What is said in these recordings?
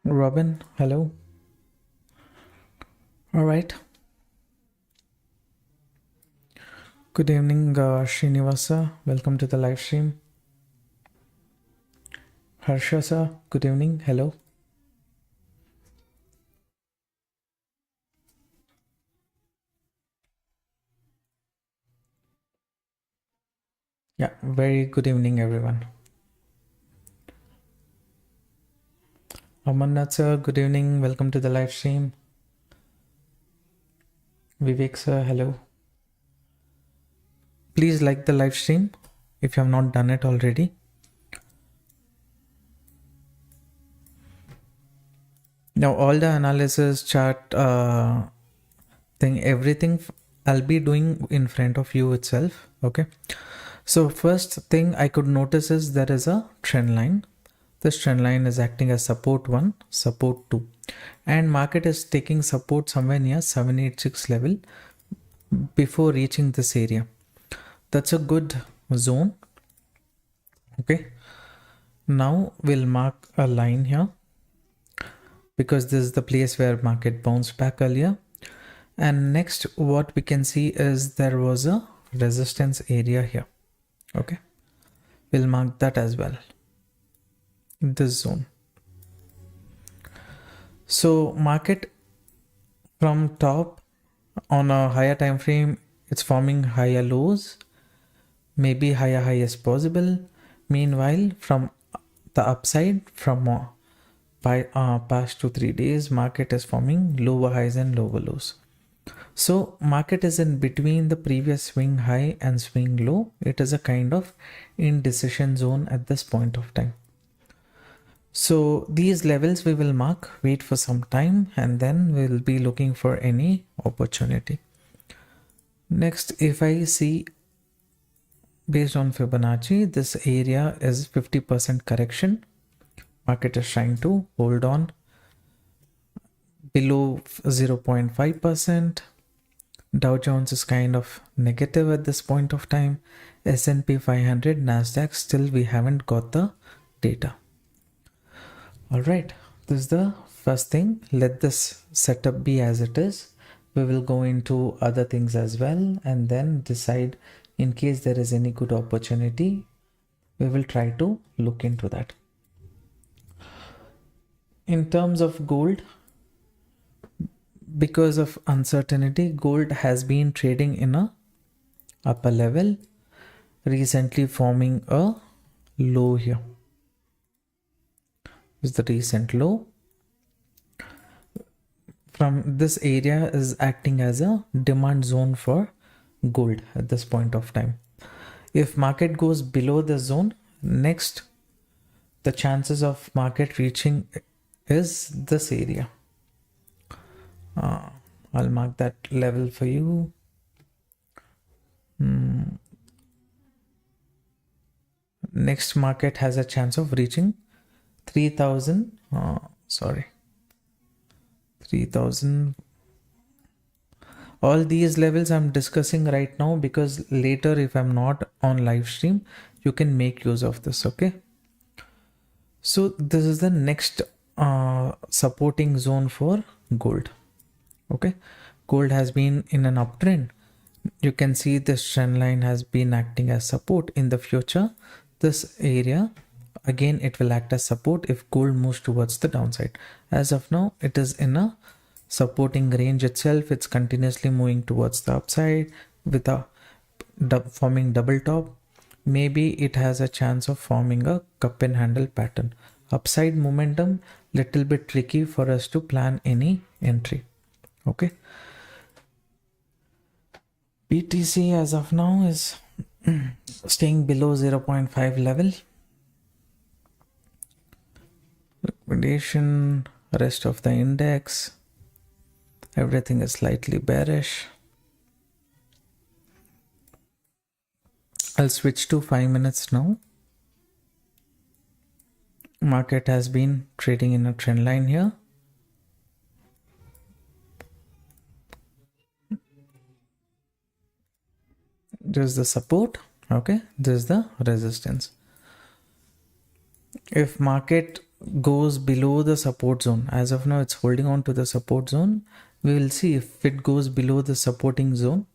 Robin, hello. All right. Good evening, Srinivasa. Welcome to the live stream. Harsha sir, good evening. Hello. Yeah, very good evening, everyone. Amarnath sir, good evening. Welcome to the live stream. Vivek sir, hello. Please like the live stream if you have not done it already. Now, all the analysis, chart, thing, everything I'll be doing in front of you itself. Okay. So first thing I could notice is there is a trend line. This trend line is acting as support 1, support 2, and market is taking support somewhere near 786 level before reaching this area. That's a good zone. Okay, now we'll mark a line here because this is the place where market bounced back earlier. And next what we can see is there was a resistance area here. Okay, we'll mark that as well, this zone. So market from top on a higher time frame, it's forming higher lows, maybe higher high is possible. Meanwhile, from the upside, from past 2-3 days, market is forming lower highs and lower lows. So market is in between the previous swing high and swing low. It is a kind of indecision zone at this point of time. So these levels we will mark, wait for some time, and then we'll be looking for any opportunity. Next, if I see based on Fibonacci, this area is 50% correction. Market is trying to hold on below 0.5%. Dow Jones is kind of negative at this point of time. S&P 500, Nasdaq, still we haven't got the data. All right, this is the first thing. Let this setup be as it is. We will go into other things as well and then decide in case there is any good opportunity. We will try to look into that. In terms of gold, because of uncertainty, gold has been trading in a upper level, recently forming a low here. Is the recent low. From this area is acting as a demand zone for gold at this point of time. If market goes below the zone, next the chances of market reaching is this area. I'll mark that level for you. Next market has a chance of reaching 3000 3000. All these levels I'm discussing right now because later if I'm not on live stream, you can make use of this. Okay, so this is the next supporting zone for gold. Okay, gold has been in an uptrend. You can see this trend line has been acting as support. In the future, this area again it will act as support if gold moves towards the downside. As of now, it is in a supporting range itself. It's continuously moving towards the upside with a forming double top. Maybe it has a chance of forming a cup and handle pattern. Upside momentum, little bit tricky for us to plan any entry. Okay, BTC as of now is staying below 0.5 level. Liquidation, rest of the index, everything is slightly bearish. I'll switch to 5 minutes now. Market has been trading in a trend line here. This is the support. Okay, this is the resistance. If market goes below the support zone. As of now, it's holding on to the support zone. We will see if it goes below the supporting zone,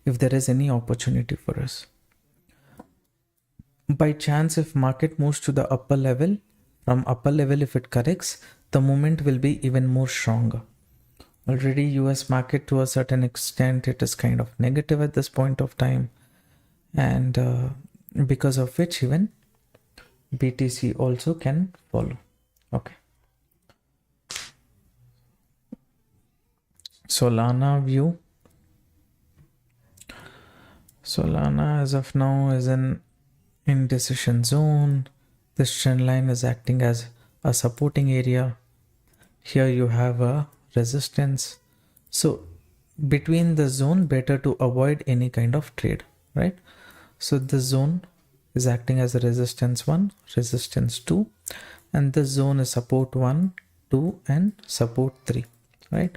if there is any opportunity for us. By chance, if market moves to the upper level, from upper level if it corrects, the movement will be even more stronger. Already US market to a certain extent, it is kind of negative at this point of time, and because of which even BTC also can follow. Okay. Solana view. Solana as of now is in indecision zone. This trend line is acting as a supporting area. Here you have a resistance. So between the zone, better to avoid any kind of trade, right? So this zone is acting as a resistance 1, resistance 2, and this zone is support 1, 2, and support 3, right?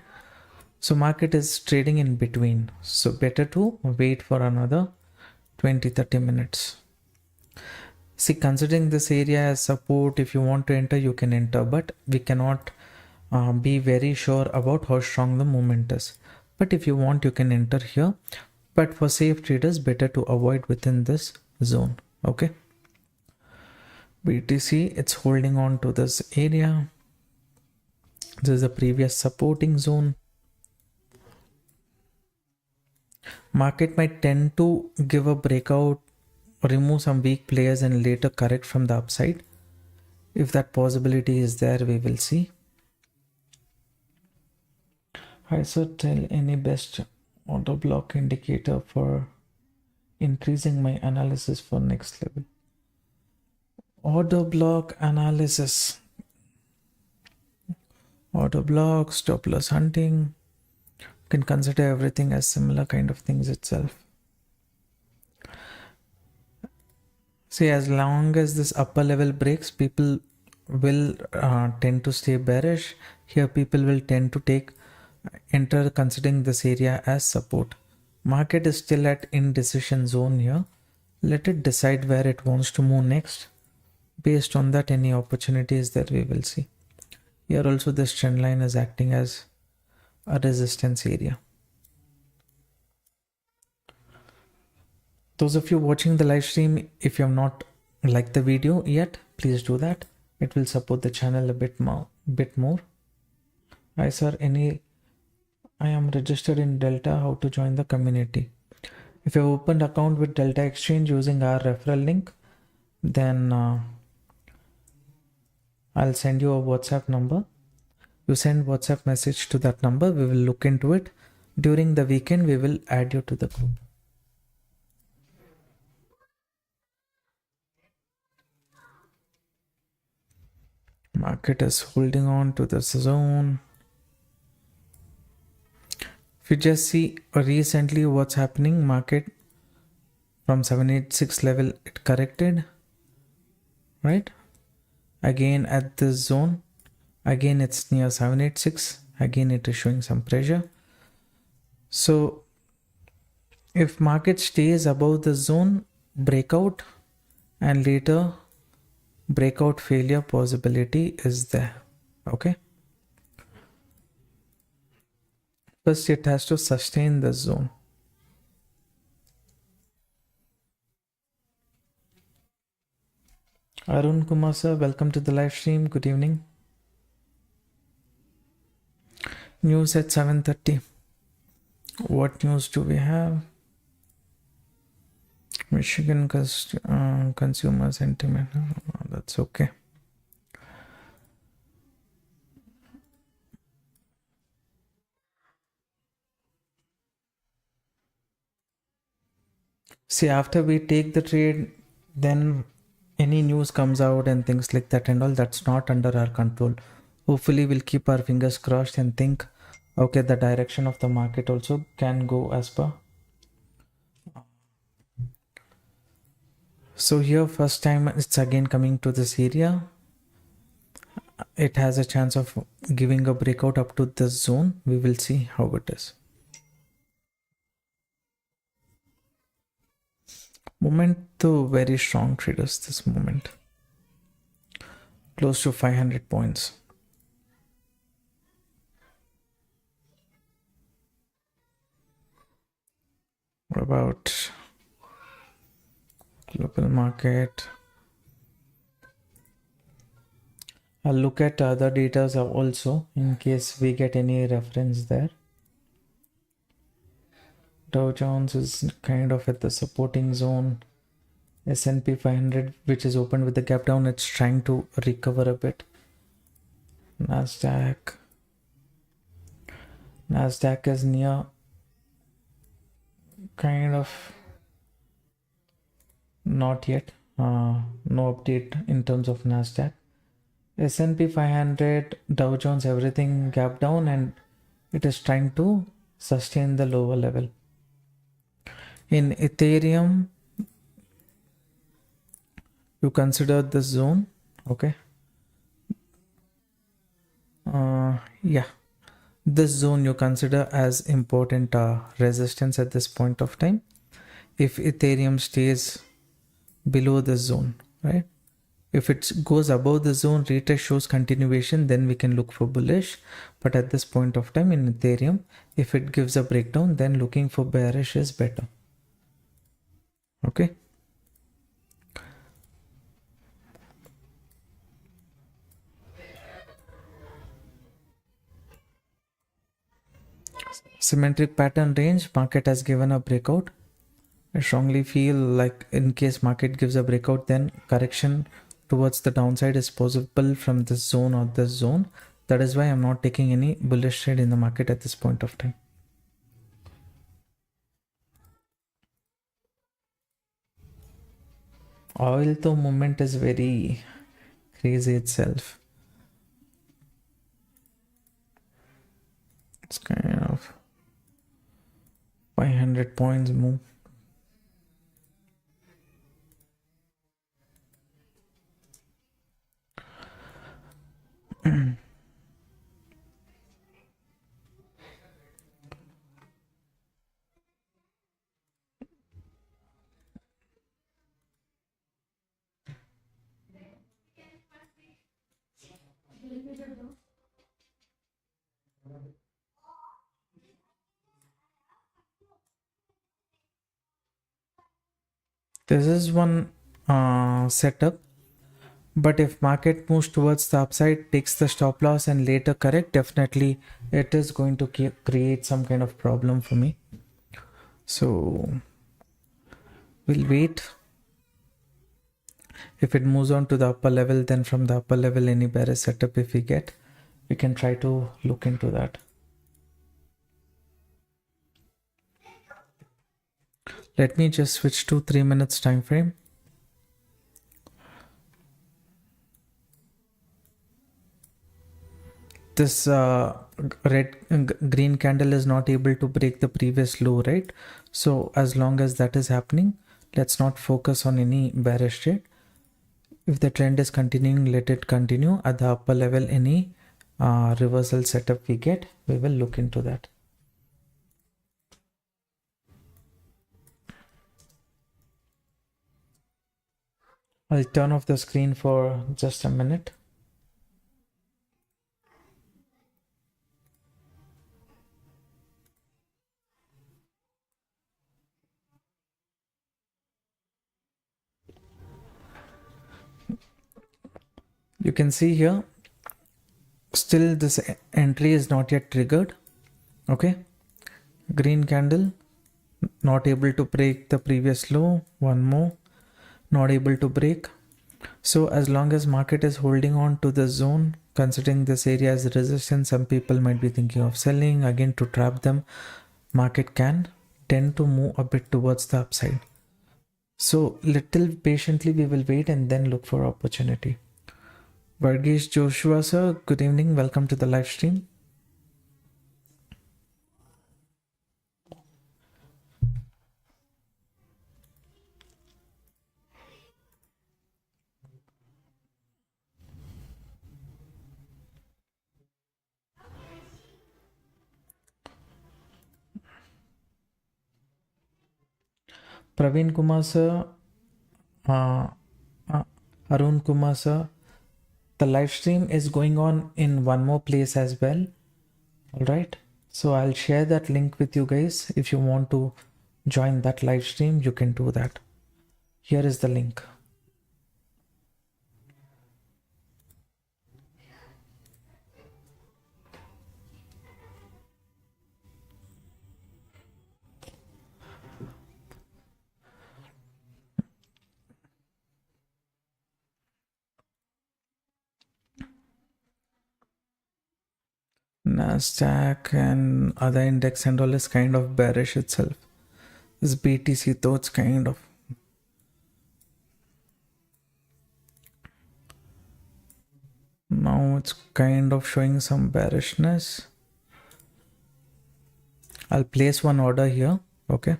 So market is trading in between. So better to wait for another 20-30 minutes. See, considering this area as support, if you want to enter, you can enter, but we cannot be very sure about how strong the movement is. But if you want, you can enter here. But for safe traders, better to avoid within this zone. Okay. BTC, it's holding on to this area. This is the previous supporting zone. Market might tend to give a breakout, remove some weak players and later correct from the upside. If that possibility is there, we will see. Hi sir, tell any best order block indicator for increasing my analysis for next level. Order block analysis. Order block, stop loss hunting. You can consider everything as similar kind of things itself. See, as long as this upper level breaks, people will tend to stay bearish. Here people will tend to enter considering this area as support. Market is still at indecision zone here. Let it decide where it wants to move next. Based on that, any opportunities that we will see. Here also this trend line is acting as a resistance area. Those of you watching the live stream, if you have not liked the video yet, please do that. It will support the channel a bit more. Hi sir, I am registered in Delta. How to join the community? If you have opened account with Delta Exchange using our referral link, then I'll send you a WhatsApp number. You send WhatsApp message to that number. We will look into it. During the weekend, we will add you to the group. Market is holding on to this zone. If you just see recently what's happening, market from 786 level, it corrected, right? Again at this zone, again it's near 786, again it is showing some pressure. So if market stays above the zone, breakout and later breakout failure possibility is there. Okay, first it has to sustain the zone. Arun Kumar sir, welcome to the live stream. Good evening. News at 7:30. What news do we have? Michigan consumer sentiment. Oh, that's okay. See, after we take the trade, then any news comes out and things like that and all, that's not under our control. Hopefully we'll keep our fingers crossed and think, okay, the direction of the market also can go as per. So here first time it's again coming to this area. It has a chance of giving a breakout up to this zone. We will see how it is. Moment though very strong traders this moment. close to 500 points. What about global market? I'll look at other data also in case we get any reference there. Dow Jones is kind of at the supporting zone. S&P 500, which is opened with the gap down, it's trying to recover a bit. Nasdaq is near, kind of, not yet. No update in terms of Nasdaq. S&P 500, Dow Jones, everything gap down, and it is trying to sustain the lower level. In Ethereum, you consider this zone, okay? Yeah, this zone you consider as important resistance at this point of time. If Ethereum stays below this zone, right? If it goes above the zone, retest shows continuation, then we can look for bullish. But at this point of time in Ethereum, if it gives a breakdown, then looking for bearish is better. Okay. Symmetric pattern range, market has given a breakout. I strongly feel like in case market gives a breakout, then correction towards the downside is possible from this zone or this zone. That is why I'm not taking any bullish trade in the market at this point of time. Oil though movement is very crazy itself. It's kind of 500 points move. This is one setup, but if market moves towards the upside, takes the stop loss and later correct, definitely it is going to create some kind of problem for me. So we'll wait. If it moves on to the upper level, then from the upper level, any bearish setup if we get, we can try to look into that. Let me just switch to 3 minutes time frame. This green candle is not able to break the previous low, right? So as long as that is happening, let's not focus on any bearish trade. If the trend is continuing, let it continue. At the upper level, any reversal setup we get, we will look into that. I'll turn off the screen for just a minute. You can see here, still this entry is not yet triggered. Okay, green candle, not able to break the previous low. One more, not able to break. So as long as market is holding on to the zone, considering this area as resistance, some people might be thinking of selling again to trap them. Market can tend to move a bit towards the upside. So little patiently we will wait and then look for opportunity. Varghese Joshua sir, good evening, welcome to the live stream. Praveen Kumar sir, Arun Kumar sir, The live stream is going on in one more place as well. All right. So I'll share that link with you guys. If you want to join that live stream, you can do that. Here is the link. Nasdaq and other index and all is kind of bearish itself. This BTC though it's kind of now it's kind of showing some bearishness. I'll place one order here. Okay.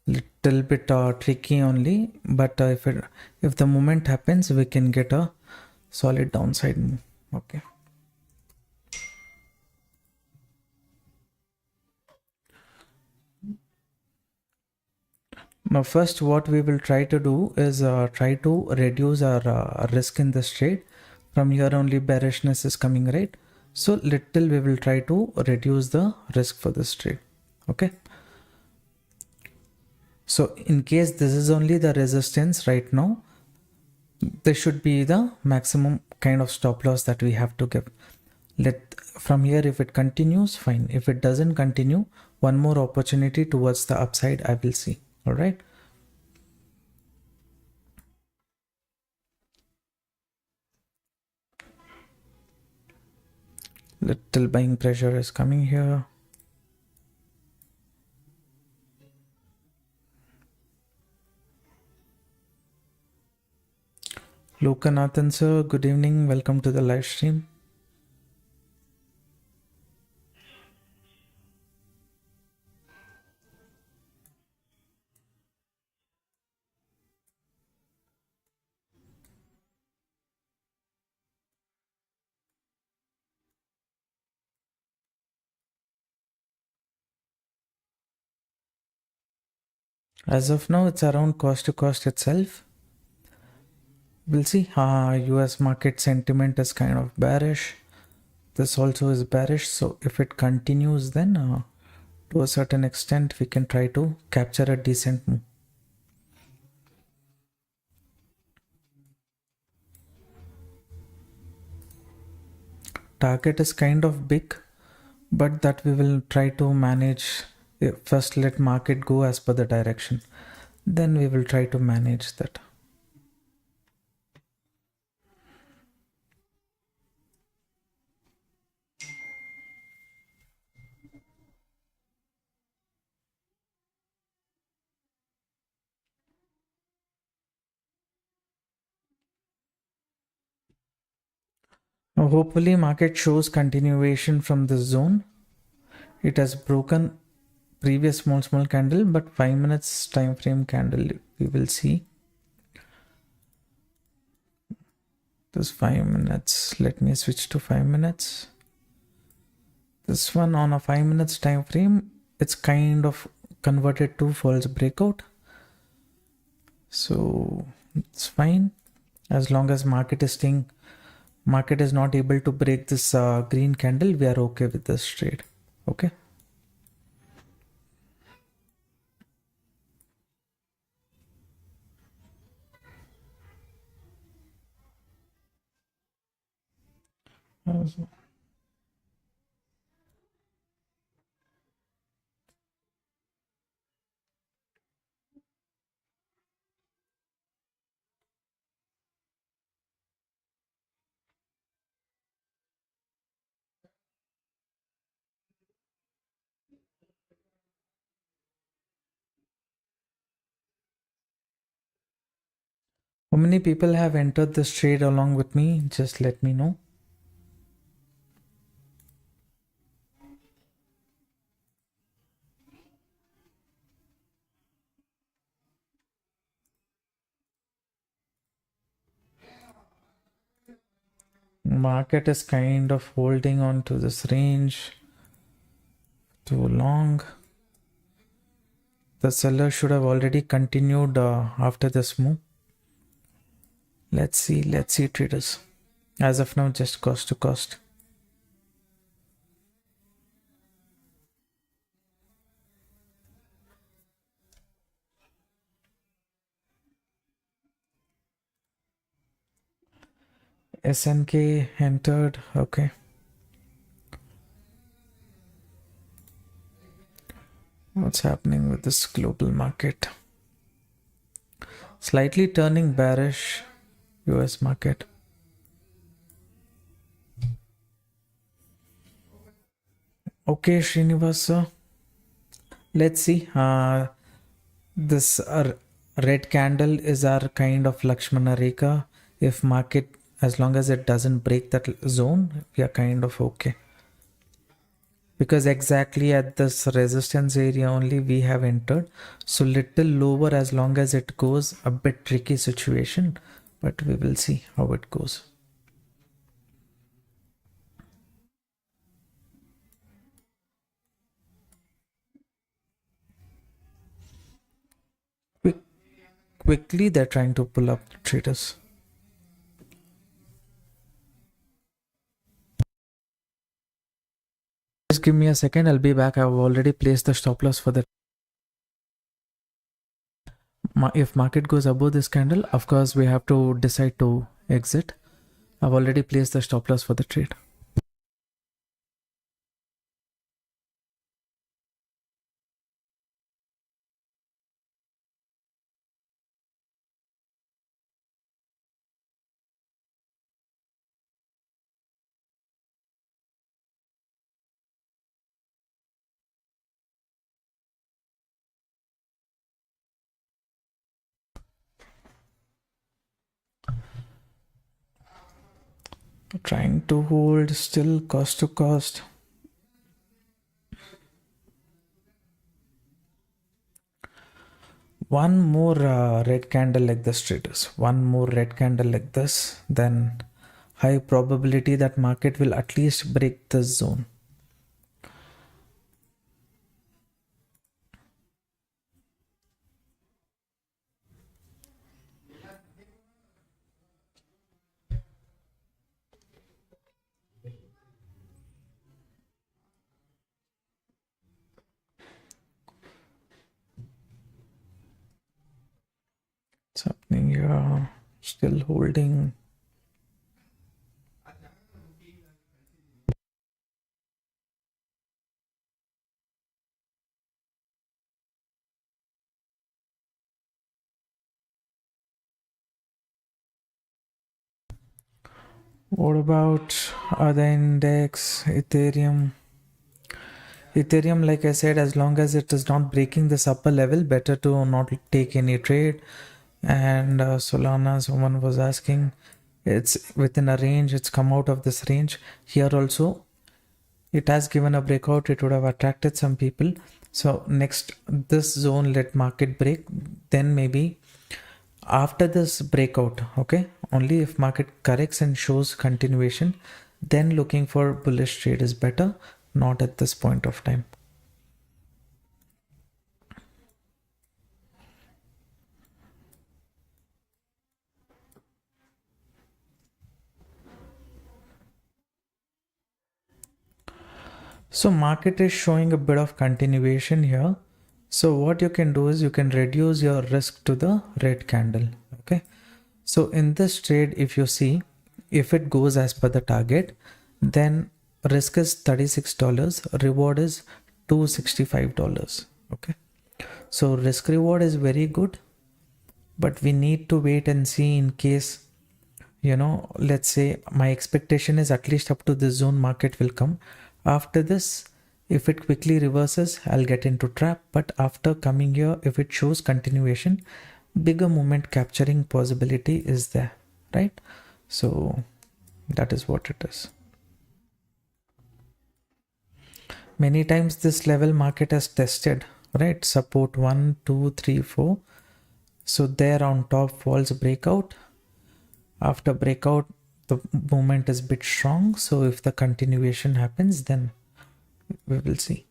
Little bit tricky only, but if the movement happens, we can get a solid downside move. Okay. Now first what we will try to do is try to reduce our risk in this trade. From here only bearishness is coming, right? So little we will try to reduce the risk for this trade. Okay. So in case this is only the resistance right now, this should be the maximum kind of stop loss that we have to give. From here, if it continues, fine. If it doesn't continue, one more opportunity towards the upside I will see. All right. Little buying pressure is coming here. Lokanathan sir, good evening. Welcome to the live stream. As of now, it's around cost to cost itself. We'll see. US market sentiment is kind of bearish. This also is bearish. So if it continues, then to a certain extent, we can try to capture a decent move. Target is kind of big, but that we will try to manage. First, let market go as per the direction. Then we will try to manage that. Now, hopefully market shows continuation from this zone. It has broken previous small candle, but 5 minutes time frame candle we will see. This 5 minutes, let me switch to 5 minutes. This one on a 5 minutes time frame, it's kind of converted to false breakout. So it's fine as long as market is not able to break this green candle, we are okay with this trade. Okay. How many people have entered this trade along with me? Just let me know. Market is kind of holding on to this range too long. The seller should have already continued after this move. Let's see traders. As of now, just cost to cost. SNK entered. Okay. What's happening with this global market? Slightly turning bearish. US market. Okay, Srinivasa. Let's see. This red candle is our kind of Lakshmana Rekha. If market, as long as it doesn't break that zone, we are kind of okay. Because exactly at this resistance area only we have entered. So little lower, as long as it goes, a bit tricky situation. But we will see how it goes. Quickly, they're trying to pull up the traders. Just give me a second, I'll be back. I've already placed the stop loss for the. If market goes above this candle, of course we have to decide to exit. I've already placed the stop loss for the trade. Trying to hold still cost to cost. One more red candle like this, traders. One more red candle like this, then high probability that market will at least break this zone. What's happening here? Still holding. What about other index? Ethereum. Ethereum, like I said, as long as it is not breaking this upper level, better to not take any trade. And Solana, someone was asking, it's within a range, it's come out of this range. Here also, it has given a breakout, it would have attracted some people. So next, this zone, let market break, then maybe after this breakout, okay, only if market corrects and shows continuation, then looking for bullish trade is better, not at this point of time. So market is showing a bit of continuation here. So what you can do is you can reduce your risk to the red candle. Okay. So in this trade, if you see, if it goes as per the target, then risk is $36, reward is $265. Okay. So risk reward is very good, but we need to wait and see in case, let's say my expectation is at least up to this zone market will come. After this, if it quickly reverses, I'll get into trap. But after coming here, if it shows continuation, bigger movement capturing possibility is there, right? So that is what it is. Many times this level market has tested, right? Support 1, 2, 3, 4. So there on top falls breakout. After breakout, the movement is a bit strong. So if the continuation happens, then we will see.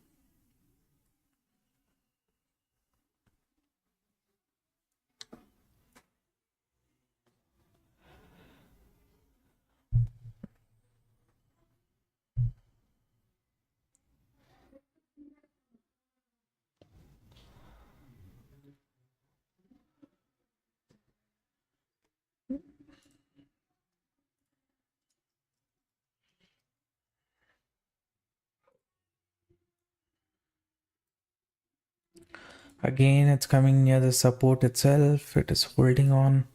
Again, it's coming near the support itself. It is holding on.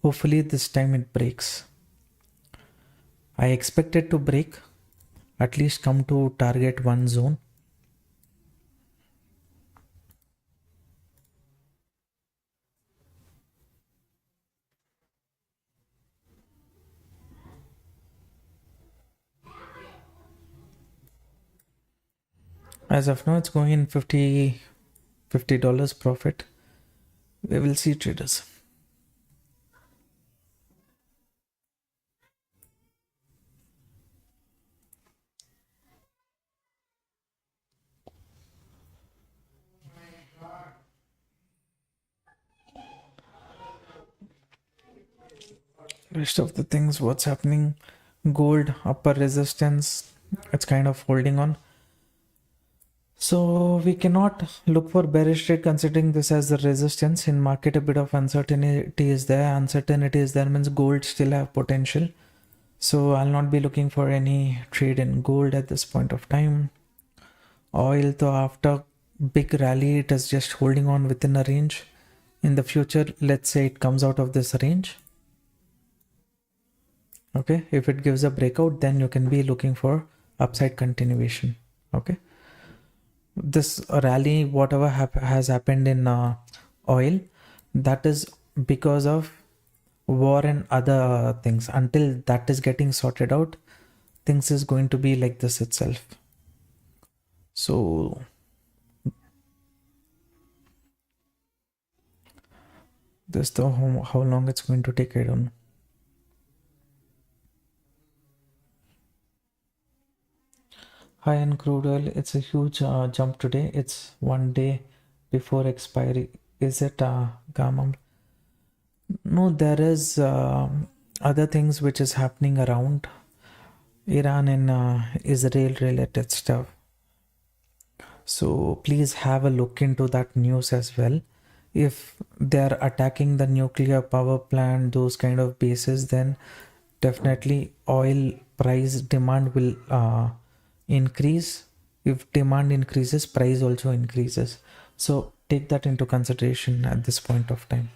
Hopefully this time it breaks. I expect it to break, at least come to target 1 zone. As of now, it's going in $50 profit. We will see, traders. Rest of the things, what's happening? Gold, upper resistance, it's kind of holding on. So we cannot look for bearish trade considering this as the resistance. In market, a bit of uncertainty is there. Uncertainty is there means gold still have potential. So I'll not be looking for any trade in gold at this point of time. Oil, though, after big rally, it is just holding on within a range. In the future, let's say it comes out of this range. Okay, if it gives a breakout, then you can be looking for upside continuation. Okay, this rally, whatever has happened in oil, that is because of war and other things. Until that is getting sorted out, things is going to be like this itself. So this, though, how long it's going to take, I don't know. High in crude oil, it's a huge jump today. It's 1 day before expiry. Is it gamma? No, there is other things which is happening around Iran and Israel related stuff. So please have a look into that news as well. If they're attacking the nuclear power plant, those kind of bases, then definitely oil price demand will increase. If demand increases, price also increases. So take that into consideration at this point of time.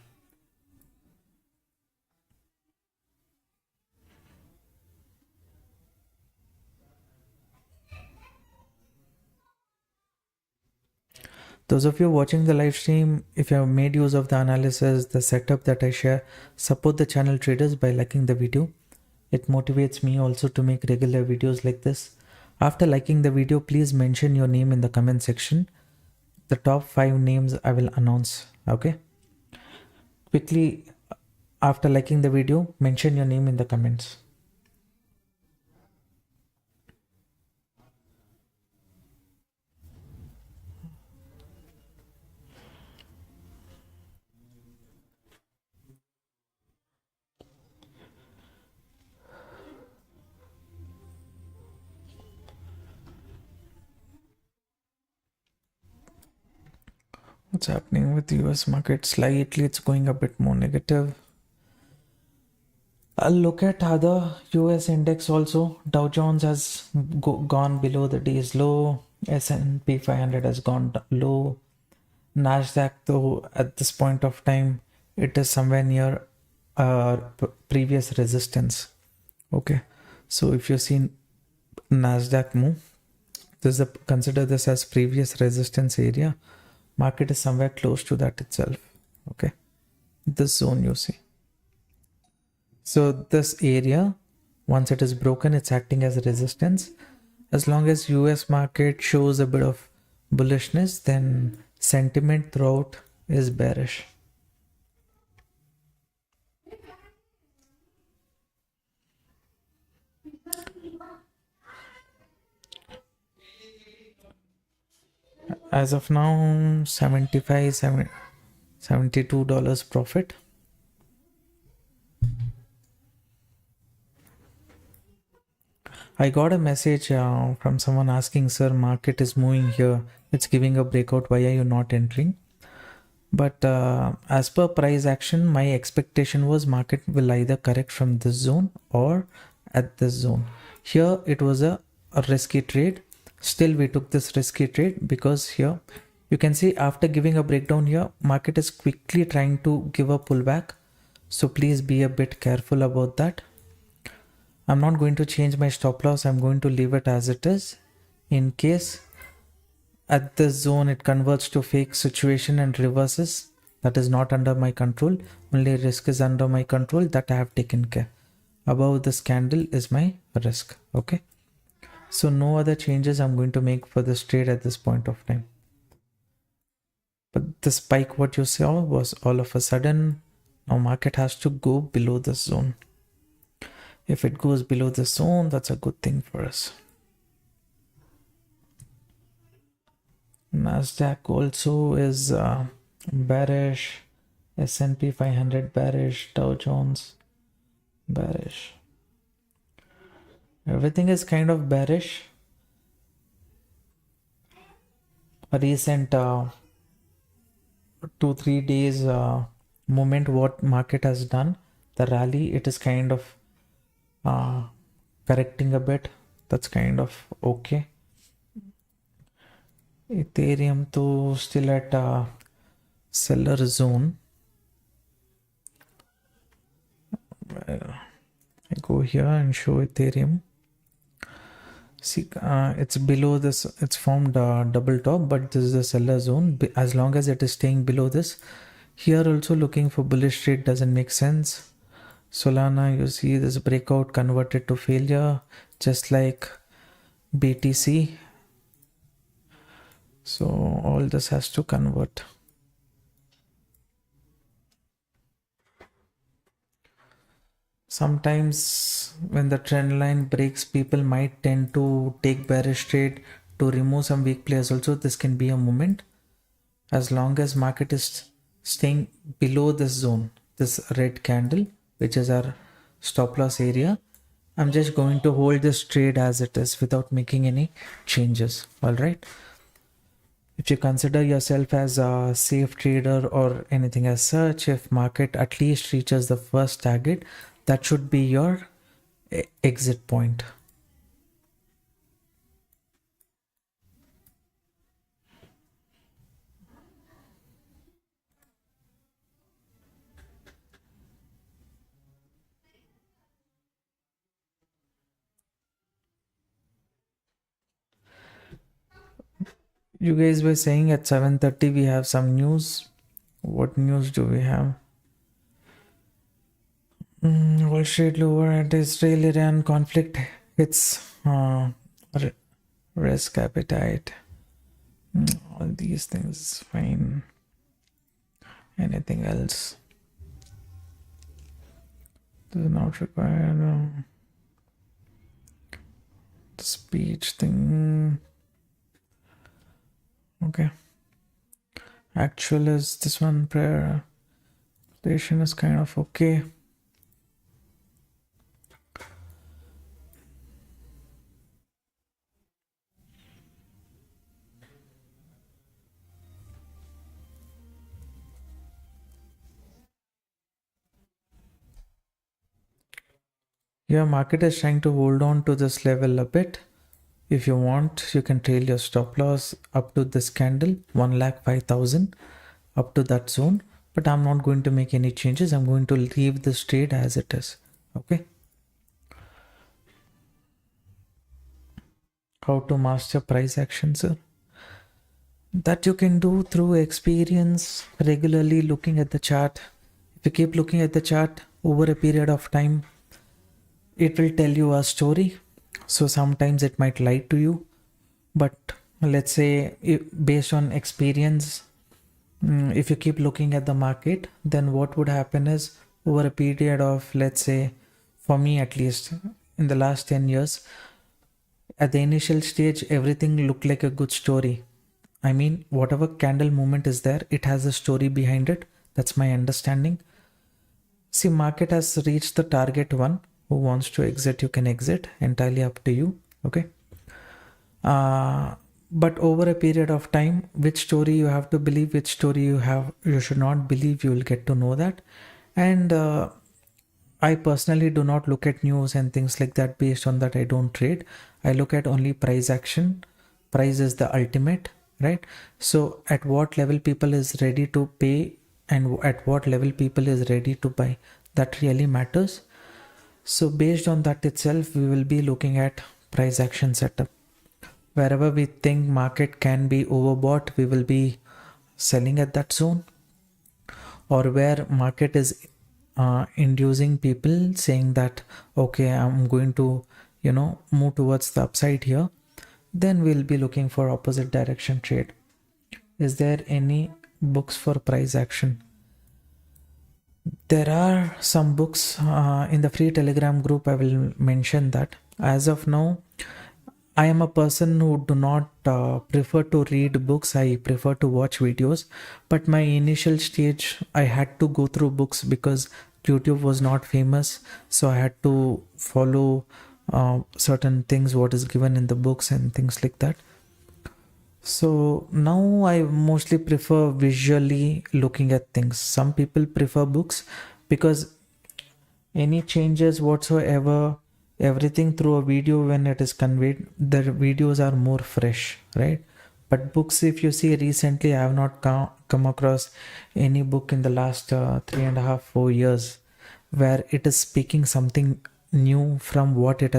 Those of you watching the live stream, if you have made use of the analysis, the setup that I share, support the channel traders by liking the video. It motivates me also to make regular videos like this. After liking the video, please mention your name in the comment section. The top 5 names I will announce. Okay. Quickly, after liking the video, mention your name in the comments. What's happening with the US market? Slightly, it's going a bit more negative. I'll look at other US index also. Dow Jones has gone below the day's low. S&P 500 has gone low. Nasdaq, though, at this point of time, it is somewhere near previous resistance. Okay, so if you've seen Nasdaq move, consider this as previous resistance area. Market is somewhere close to that itself. Okay, this zone you see. So this area, once it is broken, it's acting as a resistance. As long as US market shows a bit of bullishness, then sentiment throughout is bearish. As of now, $72 profit. I got a message from someone asking, sir, market is moving here. It's giving a breakout. Why are you not entering? But as per price action, my expectation was market will either correct from this zone or at this zone. Here it was a risky trade. Still we took this risky trade because here You can see after giving a breakdown here, market is quickly trying to give a pullback. So please be a bit careful about that. I'm not going to change my stop loss. I'm going to leave it as it is. In case at this zone it converts to fake situation and reverses, that is not under my control. Only risk is under my control, that I have taken care. Above this candle is my risk. Okay. So no other changes I'm going to make for this trade at this point of time. But the spike what you saw was all of a sudden. Now market has to go below this zone. If it goes below this zone, that's a good thing for us. Nasdaq also is bearish. S&P 500 bearish. Dow Jones bearish. Everything is kind of bearish. A recent 2-3 days movement what market has done, the rally, it is kind of correcting a bit. That's kind of okay. Ethereum to still at seller zone. I go here and show Ethereum. See, it's below this. It's formed a double top, but this is the seller zone. As long as it is staying below this, here also looking for bullish trade doesn't make sense. Solana, you see this breakout converted to failure, just like BTC. So all this has to convert. Sometimes when the trend line breaks, people might tend to take bearish trade to remove some weak players. Also, this can be a moment. As long as market is staying below this zone, this red candle, which is our stop loss area, I'm just going to hold this trade as it is without making any changes. All right. If you consider yourself as a safe trader or anything as such, if market at least reaches the first target, that should be your exit point. You guys were saying at 7:30 we have some news. What news do we have? Wall Street lower at Israel-Iran conflict hits risk appetite. All these things fine. Anything else? Does not require the speech thing. Okay. Actual is this one. Prayer station is kind of okay. Your market is trying to hold on to this level a bit. If you want, you can trail your stop loss up to this candle, 1,05,000, up to that zone. But I'm not going to make any changes. I'm going to leave this trade as it is. Okay. How to master price action, sir? That you can do through experience, regularly looking at the chart. If you keep looking at the chart over a period of time, it will tell you a story. So sometimes it might lie to you, but let's say based on experience, if you keep looking at the market, then what would happen is over a period of, let's say, for me at least in the last 10 years, at the initial stage, everything looked like a good story. I mean, whatever candle movement is there, it has a story behind it. That's my understanding. See, market has reached the target one. Who wants to exit, you can exit, entirely up to you. Okay. But over a period of time, which story you have to believe, which story you should not believe, you will get to know that. And I personally do not look at news and things like that. Based on that, I don't trade. I look at only price action. Price is the ultimate. right? So at what level people is ready to pay and at what level people is ready to buy, that really matters. So based on that itself, we will be looking at price action setup. Wherever we think market can be overbought, we will be selling at that zone, or where market is inducing people saying that okay, I'm going to move towards the upside here, then we'll be looking for opposite direction trade. Is there any books for price action? There are some books in the free Telegram group. I will mention that. As of now, I am a person who do not prefer to read books. I prefer to watch videos. But my initial stage, I had to go through books because YouTube was not famous. So I had to follow certain things, what is given in the books and things like that. So now I mostly prefer visually looking at things. Some people prefer books because any changes whatsoever, everything through a video, when it is conveyed, the videos are more fresh, right? But books, if you see recently, I have not come across any book in the last 3.5, 4 years where it is speaking something new from what they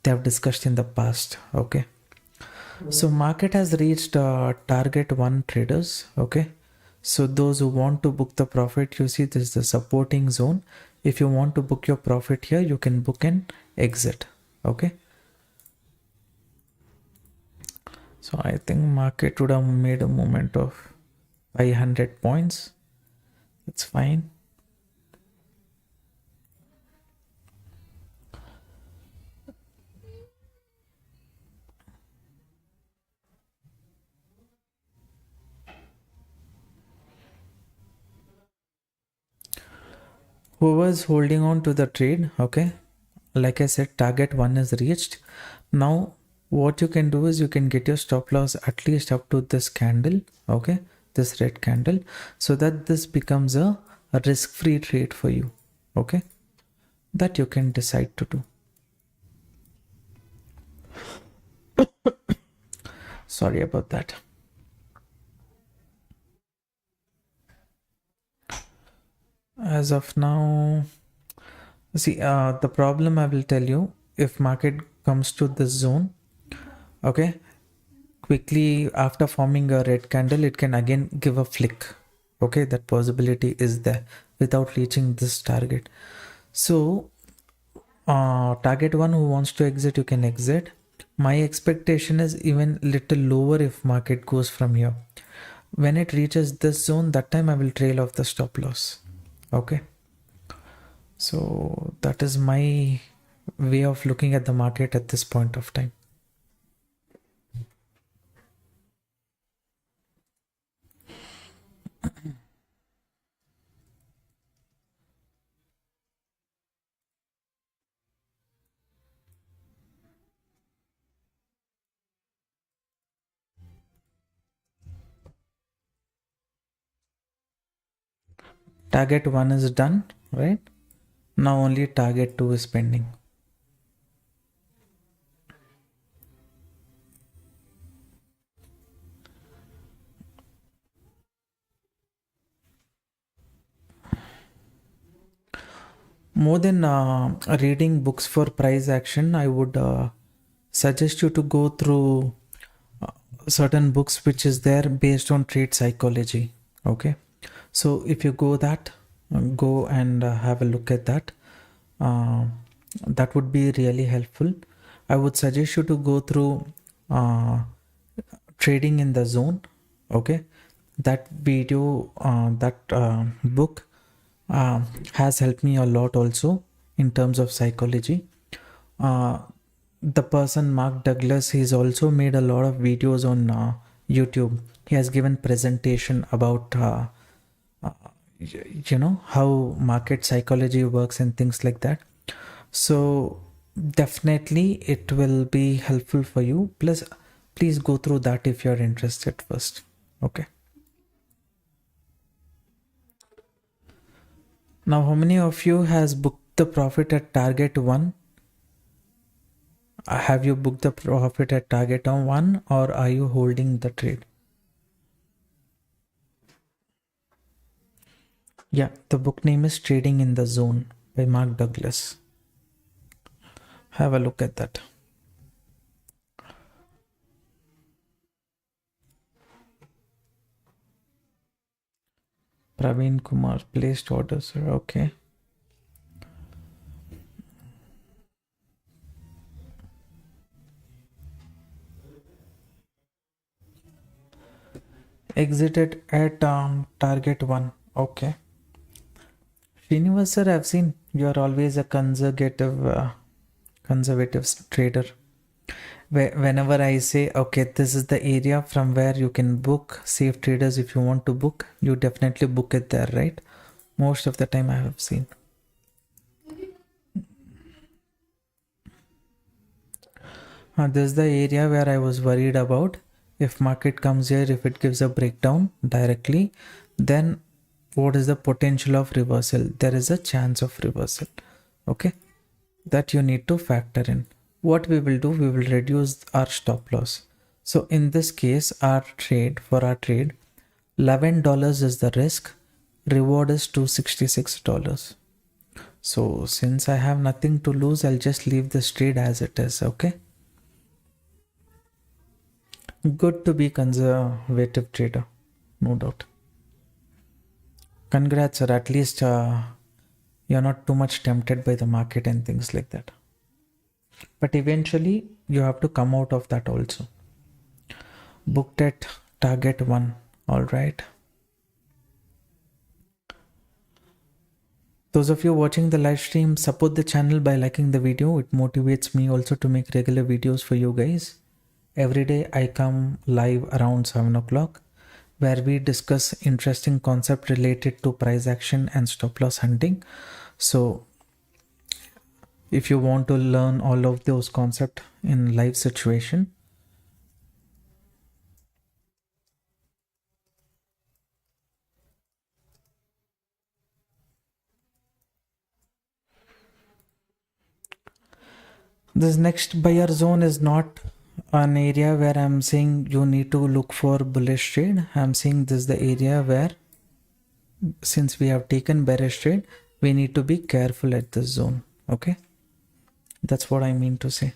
have discussed in the past. Okay. So market has reached target 1 traders. Okay. So those who want to book the profit, you see this is the supporting zone. If you want to book your profit here, you can book and exit. Okay. So I think market would have made a movement of 500 points. That's fine. Whoever's holding on to the trade, okay, like I said, target 1 is reached. Now what you can do is you can get your stop loss at least up to this candle, okay, this red candle, so that this becomes a risk-free trade for you. Okay, that you can decide to do. Sorry about that. As of now, see, the problem I will tell you, if market comes to this zone, okay, quickly after forming a red candle, it can again give a flick. Okay, that possibility is there without reaching this target. So target 1 who wants to exit, you can exit. My expectation is even little lower if market goes from here. When it reaches this zone, that time I will trail off the stop loss. Okay, so that is my way of looking at the market at this point of time. Target 1 is done, right? Now only target 2 is pending. More than reading books for price action, I would suggest you to go through certain books which is there based on trade psychology. Okay, so if you go and have a look at that, that would be really helpful. I would suggest you to go through trading in the zone. Okay, that video, that book has helped me a lot also in terms of psychology. The person Mark Douglas, he's also made a lot of videos on YouTube. He has given presentation about how market psychology works and things like that. So definitely it will be helpful for you. Plus, please go through that if you're interested first. Okay. Now, how many of you has booked the profit at target 1? Have you booked the profit at target on 1, or are you holding the trade? Yeah, the book name is Trading in the Zone by Mark Douglas. Have a look at that. Praveen Kumar placed orders. Okay. Exited at target 1. Okay. Srinivas sir, I've seen you are always a conservative trader. Whenever I say, okay, this is the area from where you can book, safe traders, if you want to book, you definitely book it there, right? Most of the time I have seen. This is the area where I was worried about. If market comes here, if it gives a breakdown directly, then what is the potential of reversal? There is a chance of reversal. Okay, that you need to factor in. What we will do, we will reduce our stop loss. So in this case, our trade, $11 is the risk, reward is $266. So since I have nothing to lose, I'll just leave this trade as it is. Okay, good to be conservative trader, no doubt. Congrats, sir. At least you're not too much tempted by the market and things like that. But eventually you have to come out of that also. Booked at target 1. All right. Those of you watching the live stream, support the channel by liking the video. It motivates me also to make regular videos for you guys. Every day I come live around 7 o'clock where we discuss interesting concept related to price action and stop loss hunting. So if you want to learn all of those concepts in live situation, this next buyer zone is not an area where I'm saying you need to look for bullish trade. I'm saying this is the area where, since we have taken bearish trade, we need to be careful at this zone. Okay, that's what I mean to say.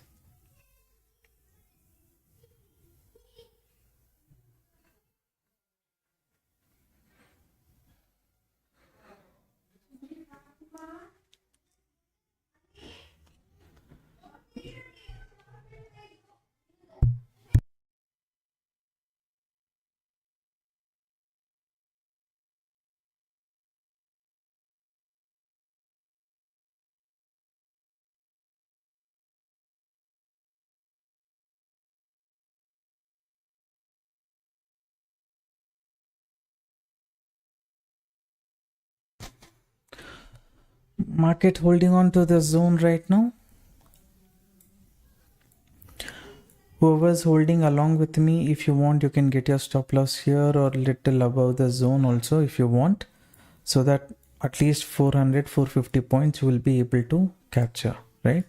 Market holding on to the zone right now. Whoever's holding along with me, if you want, you can get your stop loss here or little above the zone also if you want, so that at least 450 points you will be able to capture, right?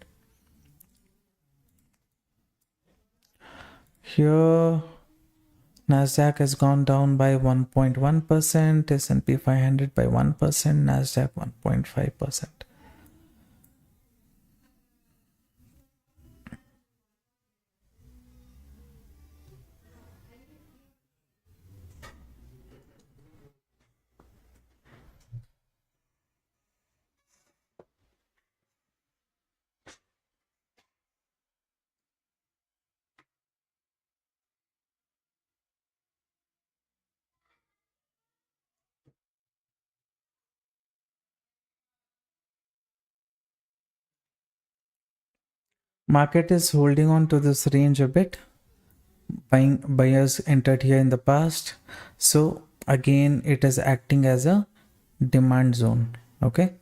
Here Nasdaq has gone down by 1.1%, S&P 500 by 1%, Nasdaq 1.5%. Market is holding on to this range a bit. Buyers entered here in the past, so again it is acting as a demand zone. Okay,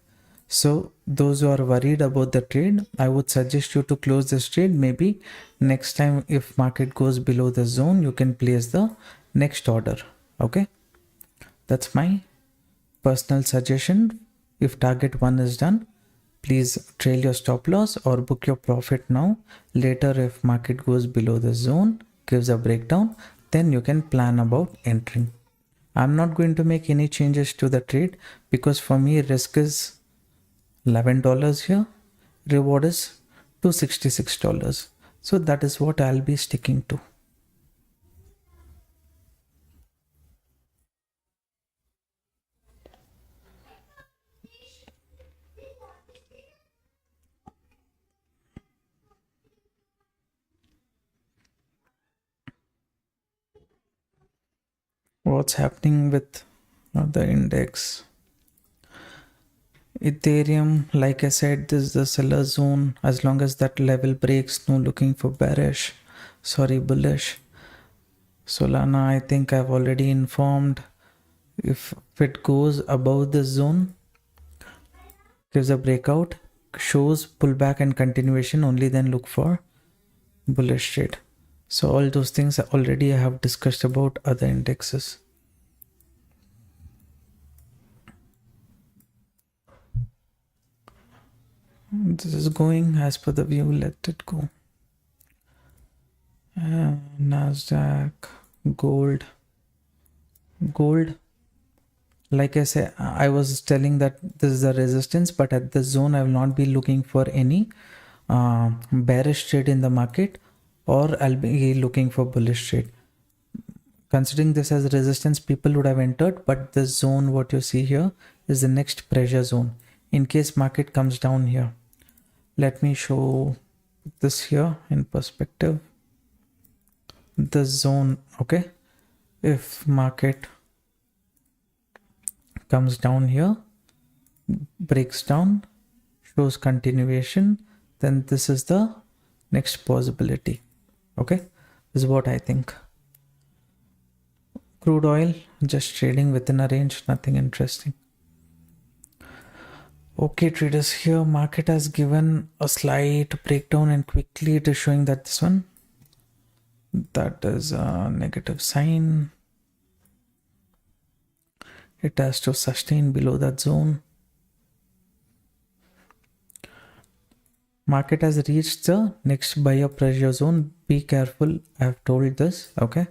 so those who are worried about the trade, I would suggest you to close this trade. Maybe next time if market goes below the zone, you can place the next order. Okay, that's my personal suggestion. If target 1 is done, please trail your stop loss or book your profit now. Later, if market goes below the zone, gives a breakdown, then you can plan about entering. I'm not going to make any changes to the trade because for me risk is $11 here, reward is $266. So that is what I'll be sticking to. What's happening with the index? Ethereum, like I said, this is the seller zone. As long as that level breaks, no looking for bearish, sorry, bullish. Solana, I think I've already informed. If it goes above this zone, gives a breakout, shows pullback and continuation, only then look for bullish trade. So all those things already I have discussed about other indexes. This is going as per the view, let it go. Nasdaq, gold, like I said, I was telling that this is a resistance, but at this zone I will not be looking for any bearish trade in the market, or I'll be looking for bullish trade. Considering this as resistance, people would have entered, but this zone what you see here is the next pressure zone in case market comes down here. Let me show this here in perspective. This zone, okay, if market comes down here, breaks down, shows continuation, then this is the next possibility. Okay, this is what I think. Crude oil just trading within a range, nothing interesting. Okay traders, here market has given a slight breakdown and quickly it is showing that this one, that is a negative sign. It has to sustain below that zone. Market has reached the next buyer pressure zone. Be careful, I have told this. Okay,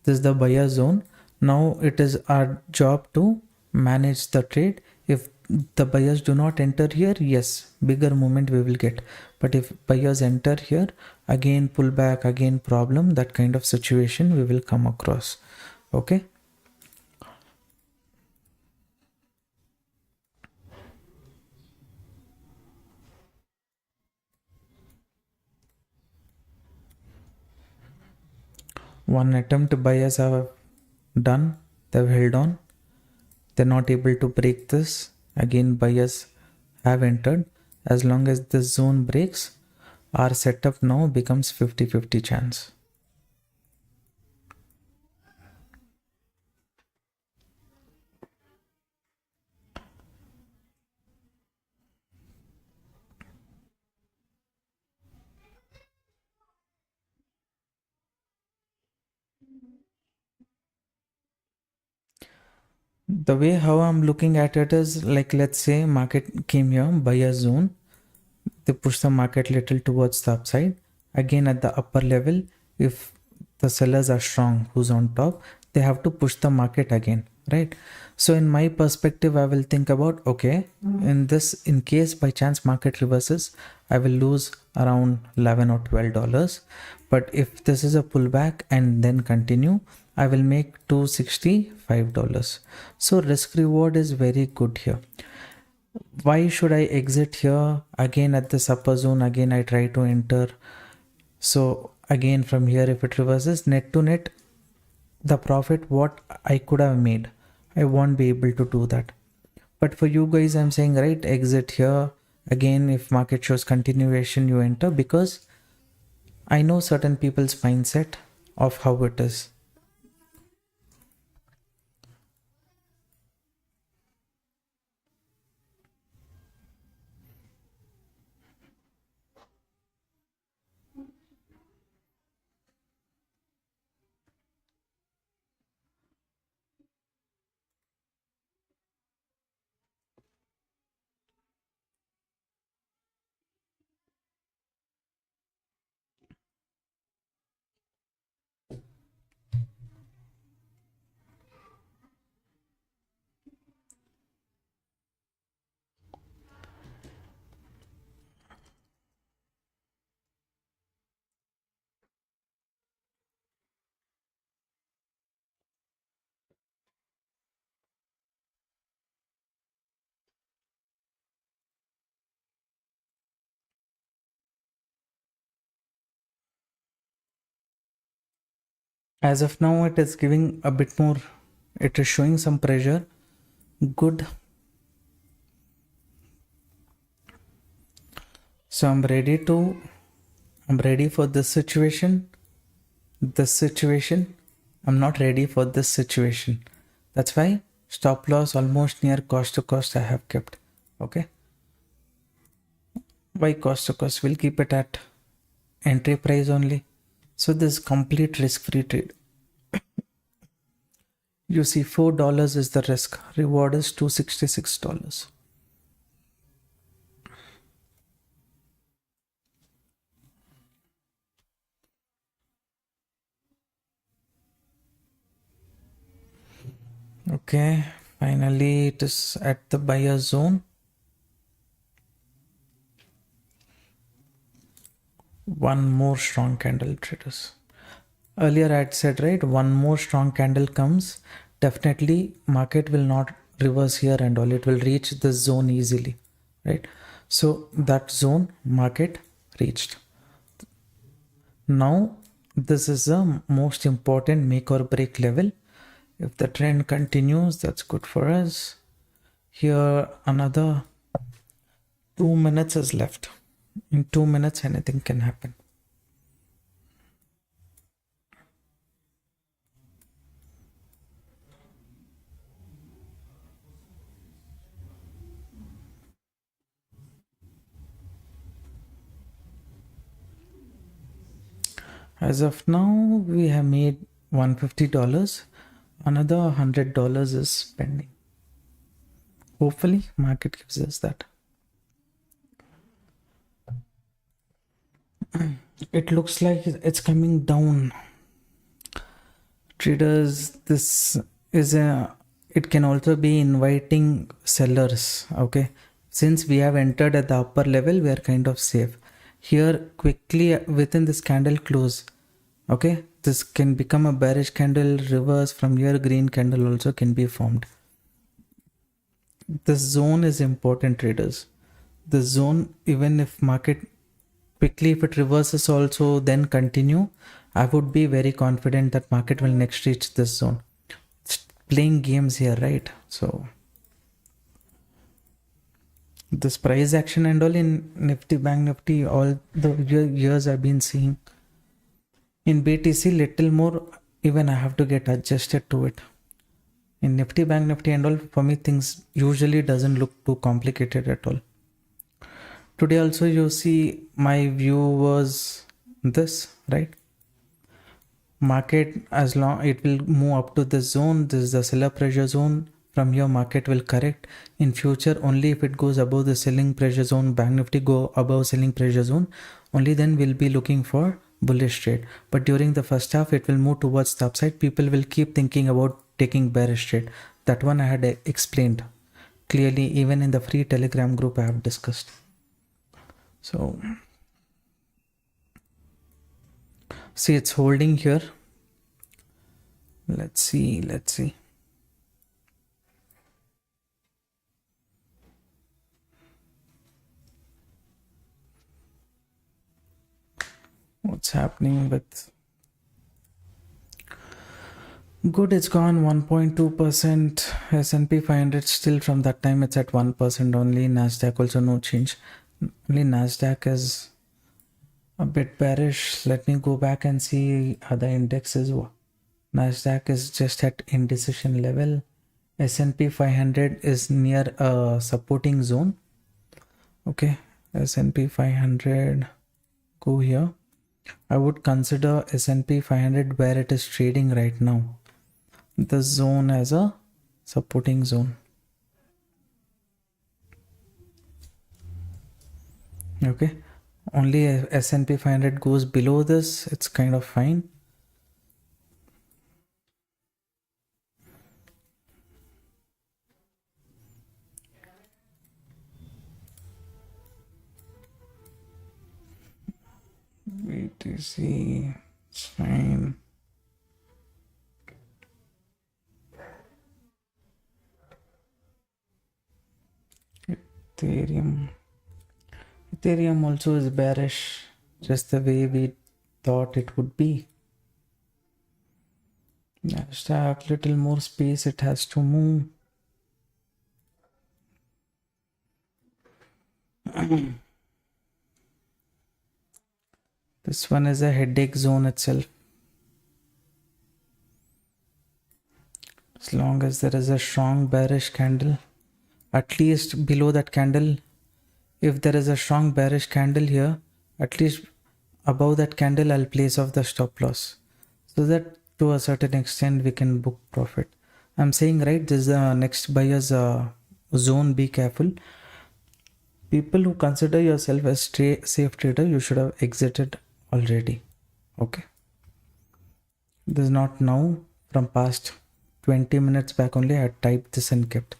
this is the buyer zone. Now it is our job to manage the trade. If the buyers do not enter here, yes, bigger movement we will get. But if buyers enter here, again pullback, again problem, that kind of situation we will come across. Okay. One attempt buyers have done, they've held on. They're not able to break this. Again, buyers have entered. As long as this zone breaks, our setup now becomes 50-50 chance. The way how I'm looking at it is like, let's say market came here, buyer zone, they push the market little towards the upside. Again at the upper level, if the sellers are strong, who's on top, they have to push the market again, right? So in my perspective, I will think about, okay, in case by chance market reverses, I will lose around $11 or $12. But if this is a pullback and then continue, I will make $265. So risk reward is very good here. Why should I exit here? Again at this upper zone, again I try to enter. So again from here, if it reverses, net to net, the profit what I could have made, I won't be able to do that. But for you guys, I'm saying, right, exit here. Again, if market shows continuation, you enter, because I know certain people's mindset of how it is. As of now, it is giving a bit more, it is showing some pressure. Good. So I'm ready for this situation. I'm not ready for this situation. That's why stop loss almost near cost to cost I have kept. Okay. Why cost to cost? We'll keep it at entry price only. So this is complete risk-free trade. You see $4 is the risk. Reward is $266. Okay, finally it is at the buyer zone. One more strong candle, traders. Earlier I had said, right, one more strong candle comes, definitely market will not reverse here and all. It will reach this zone easily, right? So that zone market reached. Now this is the most important make or break level. If the trend continues, that's good for us. Here another 2 minutes is left. In 2 minutes anything can happen. As of now, we have made $150. Another $100 is pending. Hopefully, market gives us that. It looks like it's coming down. Traders, this is it can also be inviting sellers. Okay, since we have entered at the upper level, we are kind of safe. Here, quickly within this candle close, okay, this can become a bearish candle, reverse from here, green candle also can be formed. This zone is important, traders. The zone, even if market quickly, if it reverses also then continue, I would be very confident that market will next reach this zone. It's playing games here, right? So this price action and all in Nifty, Bank Nifty, all the years I've been seeing. In BTC, little more, even I have to get adjusted to it. In Nifty, Bank Nifty and all, for me things usually doesn't look too complicated at all. Today also you see my view was this, right? Market, as long it will move up to this zone, this is the seller pressure zone. From here market will correct. In future, only if it goes above the selling pressure zone, Bank Nifty go above selling pressure zone, only then we'll be looking for bullish trade. But during the first half, it will move towards the upside. People will keep thinking about taking bearish trade. That one I had explained clearly, even in the free Telegram group I have discussed. So see, it's holding here. Let's see. What's happening with good? It's gone 1.2%. S&P 500 still from that time it's at 1% only. Nasdaq also no change. Only Nasdaq is a bit bearish. Let me go back and see other indexes. Nasdaq is just at indecision level. S&P 500 is near a supporting zone. Okay, S&P 500, go here. I would consider S&P 500 where it is trading right now, the zone as a supporting zone. Okay, only S&P 500 goes below this, it's kind of fine. BTC, it's fine. Ethereum also is bearish, just the way we thought it would be. Nasdaq, little more space it has to move. This one is a headache zone itself. As long as there is a strong bearish candle, at least below that candle, if there is a strong bearish candle here, at least above that candle I'll place off the stop loss, so that to a certain extent we can book profit. I'm saying, right, this is the next buyer's zone. Be careful. People who consider yourself as safe trader, you should have exited already. Okay, this is not now. From past 20 minutes back only I had typed this and kept.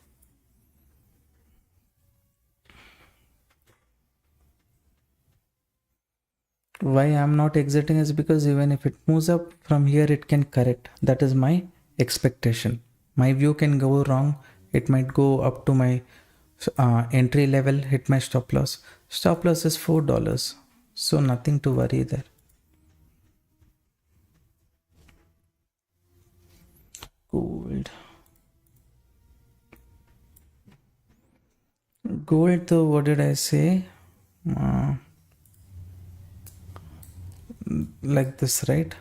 Why I'm not exiting is because even if it moves up from here, it can correct. That is my expectation. My view can go wrong. It might go up to my entry level, hit my stop loss. Stop loss is $4, so nothing to worry there. Gold. Gold, though, what did I say? Like this, right?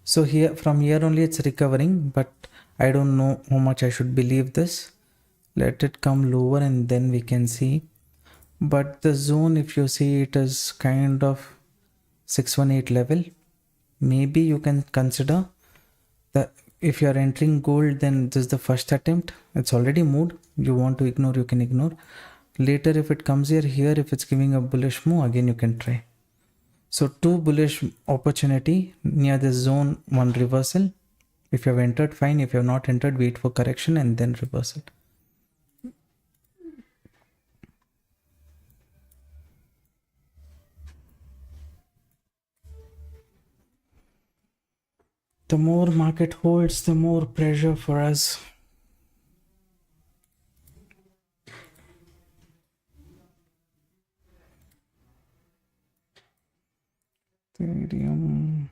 So here, from here only it's recovering, but I don't know how much I should believe this. Let it come lower and then we can see. But the zone, if you see, it is kind of 618 level. Maybe you can consider that if you are entering gold, then this is the first attempt. It's already moved. You want to ignore, you can ignore. Later, if it comes here, if it's giving a bullish move, again you can try. So two bullish opportunity near this zone, one reversal. If you have entered, fine. If you have not entered, wait for correction and then reversal. The more market holds, the more pressure for us. Ethereum.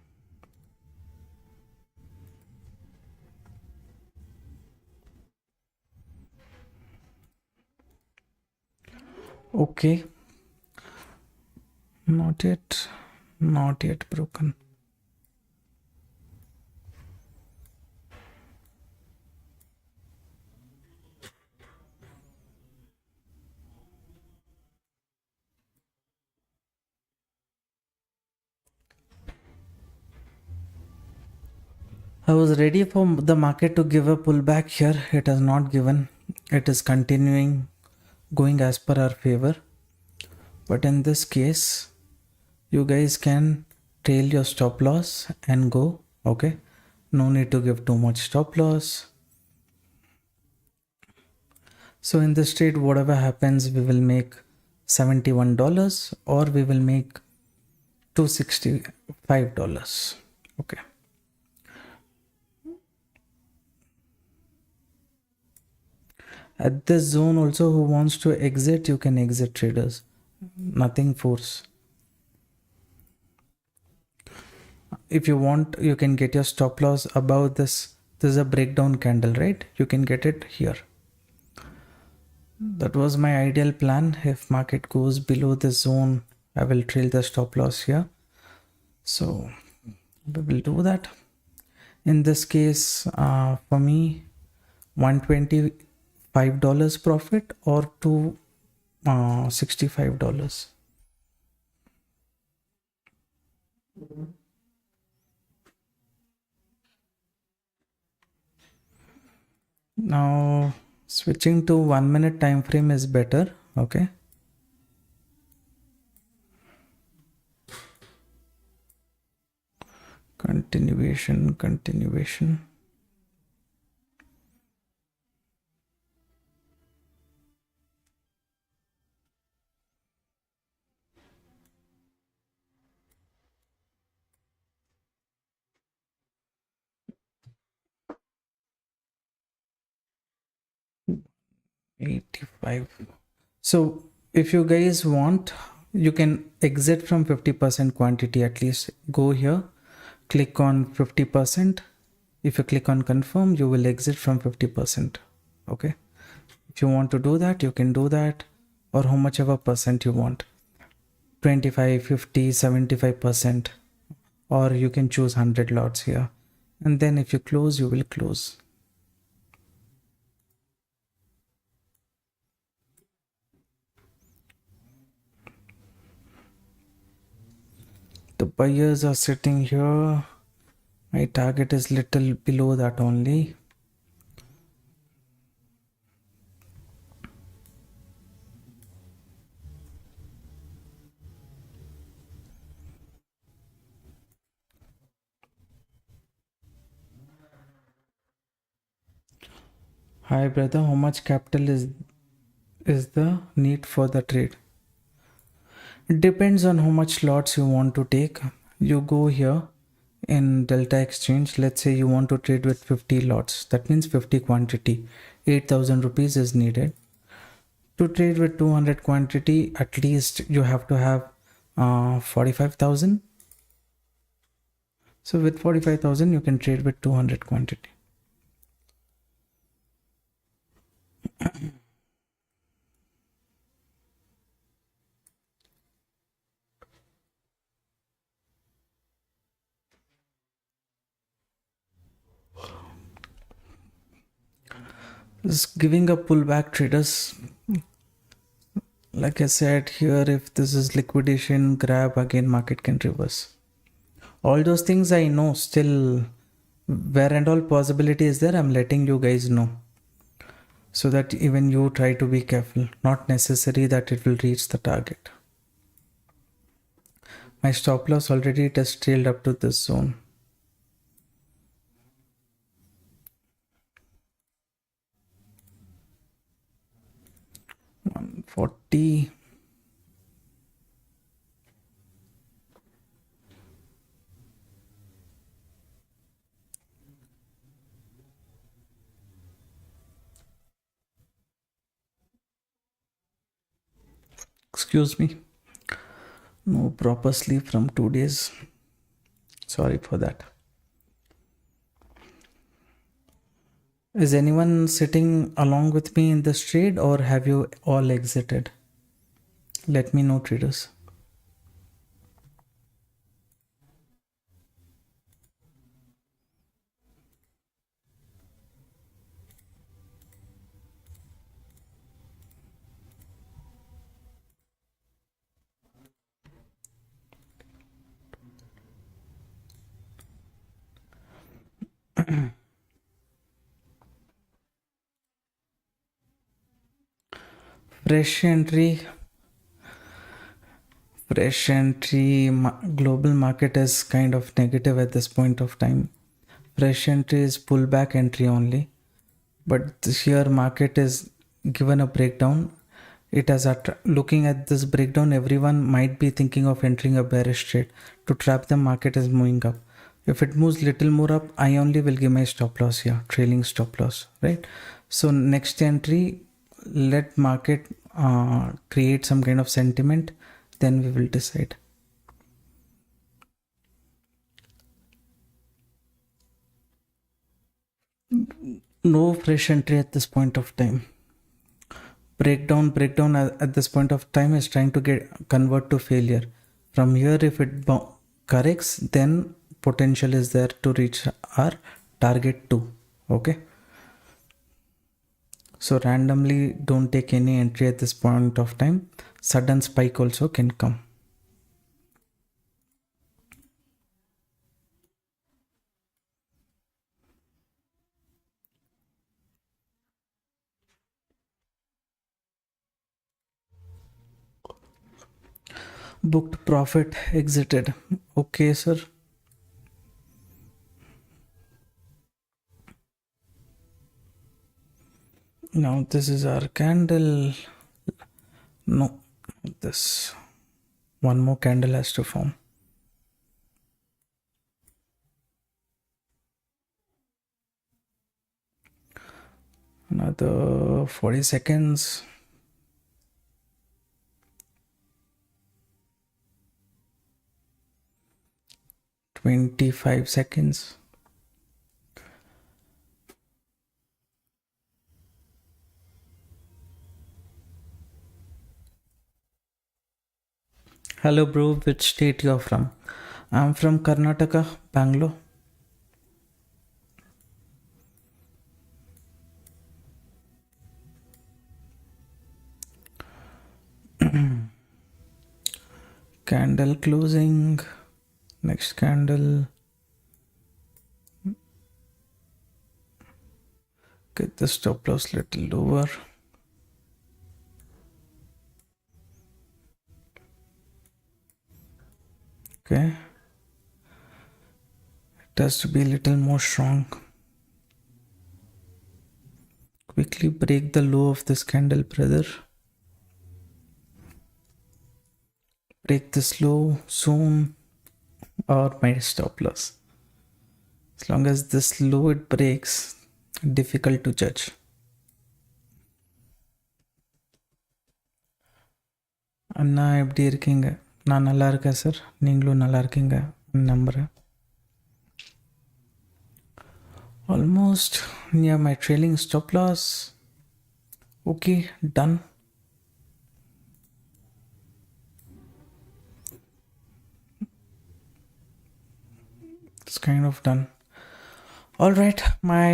Okay. Not yet broken. I was ready for the market to give a pullback here. It has not given. It is continuing going as per our favor. But in this case, you guys can trail your stop loss and go. Okay, no need to give too much stop loss. So in this trade, whatever happens, we will make $71 or we will make $265. Okay. At this zone also, who wants to exit, you can exit, traders. Nothing force. If you want, you can get your stop loss above this. This is a breakdown candle, right? You can get it here. That was my ideal plan. If market goes below this zone, I will trail the stop loss here. So we will do that. In this case, for me, $125 profit or $265. Now switching to 1 minute time frame is better. Okay. Continuation. $85. So if you guys want, you can exit from 50% quantity. At least go here, click on 50%, If you click on confirm, you will exit from 50%. Okay, if you want to do that, you can do that, or how much ever percent you want, 25, 50, 75%, or you can choose 100 lots here, and then if you close, you will close. The buyers are sitting here. My target is little below that only. Hi brother, how much capital is the need for the trade? It depends on how much lots you want to take. You go here in Delta Exchange. Let's say you want to trade with 50 lots. That means 50 quantity. 8,000 rupees is needed. To trade with 200 quantity, at least you have to have 45,000. So with 45,000, you can trade with 200 quantity. Just giving a pullback, traders. Like I said here, if this is liquidation, grab again, market can reverse. All those things I know, still where and all possibility is there, I'm letting you guys know, so that even you try to be careful. Not necessary that it will reach the target. My stop loss already it has trailed up to this zone. $140. Excuse me. No proper sleep from 2 days. Sorry for that. Is anyone sitting along with me in this trade, or have you all exited? Let me know, traders. Fresh entry. Global market is kind of negative at this point of time. Fresh entry is pullback entry only, but this year market is given a breakdown. It has looking at this breakdown, everyone might be thinking of entering a bearish trade. To trap the market is moving up. If it moves little more up, I only will give my stop loss here, trailing stop loss, right? So next entry, let market create some kind of sentiment, then we will decide. No fresh entry at this point of time. Breakdown at this point of time is trying to convert to failure. From here, if it corrects, then potential is there to reach our target 2. Okay, so randomly don't take any entry at this point of time. Sudden spike also can come. Booked profit, exited. Okay, sir. Now this is our candle. No, this one more candle has to form. Another 40 seconds. 25 seconds. Hello bro, which state you're from? I'm from Karnataka, Bangalore. Candle closing, next candle. Get the stop loss little lower. Okay. It has to be a little more strong. Quickly break the low of this candle, brother. Break this low soon or my stop loss. As long as this low it breaks, difficult to judge. அண்ணா எப்படி இருக்கீங்க? நான் நல்லா இருக்கேன் sir, நீங்களும் நல்லா இருக்கீங்க நம்புகிறேன். Almost near my trailing stop loss. Okay, done. It's kind of done. All right, my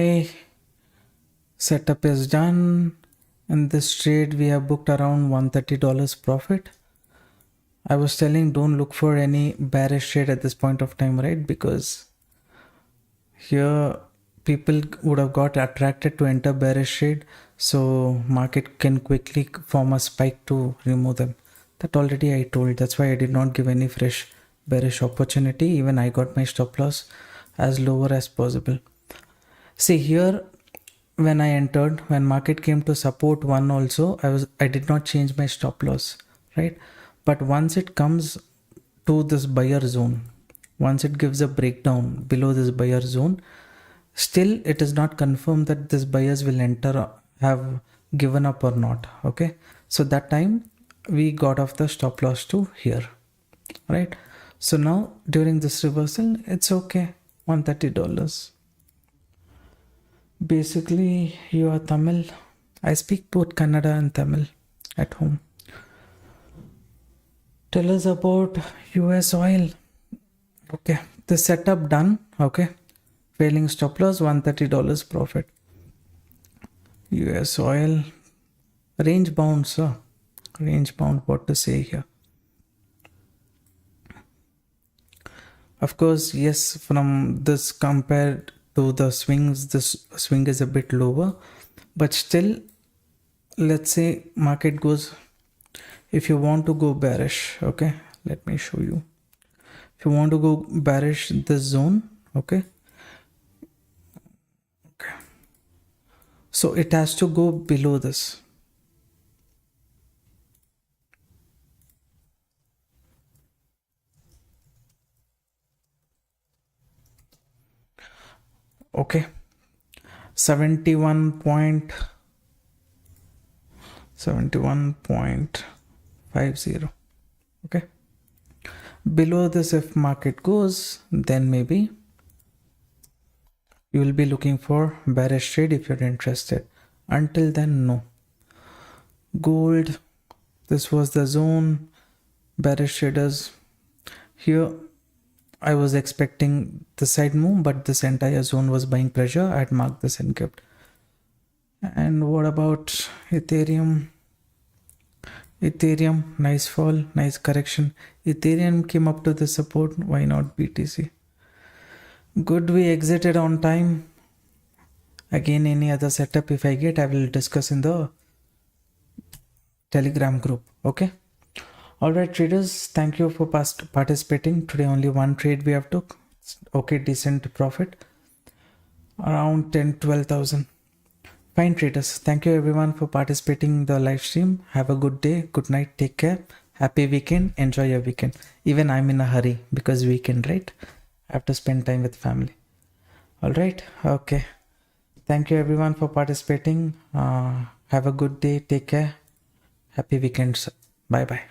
setup is done. In this trade we have booked around $130 profit. I was telling don't look for any bearish trade at this point of time, right? Because here people would have got attracted to enter bearish trade, so market can quickly form a spike to remove them. That already I told. That's why I did not give any fresh bearish opportunity. Even I got my stop loss as lower as possible. See here, when I entered, when market came to support 1 also, I did not change my stop loss, right? But once it comes to this buyer zone, once it gives a breakdown below this buyer zone, still it is not confirmed that this buyers will enter, have given up or not. Okay, so that time we got off the stop loss to here, right? So now during this reversal, it's okay, $130. Basically you are Tamil. I speak both Kannada and Tamil at home. Tell us about US oil. Okay, the setup done. Okay, failing stop loss, $130 profit. US oil range bound, sir. Range bound, what to say here? Of course, yes, from this compared to the swings, this swing is a bit lower, but still, let's say market goes, if you want to go bearish, okay, let me show you. If you want to go bearish this zone, okay, so it has to go below this. Okay, 71.50. Okay, below this, if market goes, then maybe you will be looking for bearish trade if you're interested. Until then, no. Gold, this was the zone. Bearish traders here, I was expecting the side move, but this entire zone was buying pressure. I had marked this and kept. And what about Ethereum? Ethereum, nice fall, nice correction. Ethereum came up to the support. Why not BTC? Good, we exited on time. Again, any other setup if I get, I will discuss in the Telegram group. Okay. All right, traders, thank you for participating. Today only one trade we have took. Okay, decent profit, around 10-12,000. Fine, traders. Thank you everyone for participating in the live stream. Have a good day, good night, take care, happy weekend, enjoy your weekend. Even I'm in a hurry because weekend, right? I have to spend time with family. All right, okay. Thank you everyone for participating. Have a good day, take care, happy weekend. Bye bye.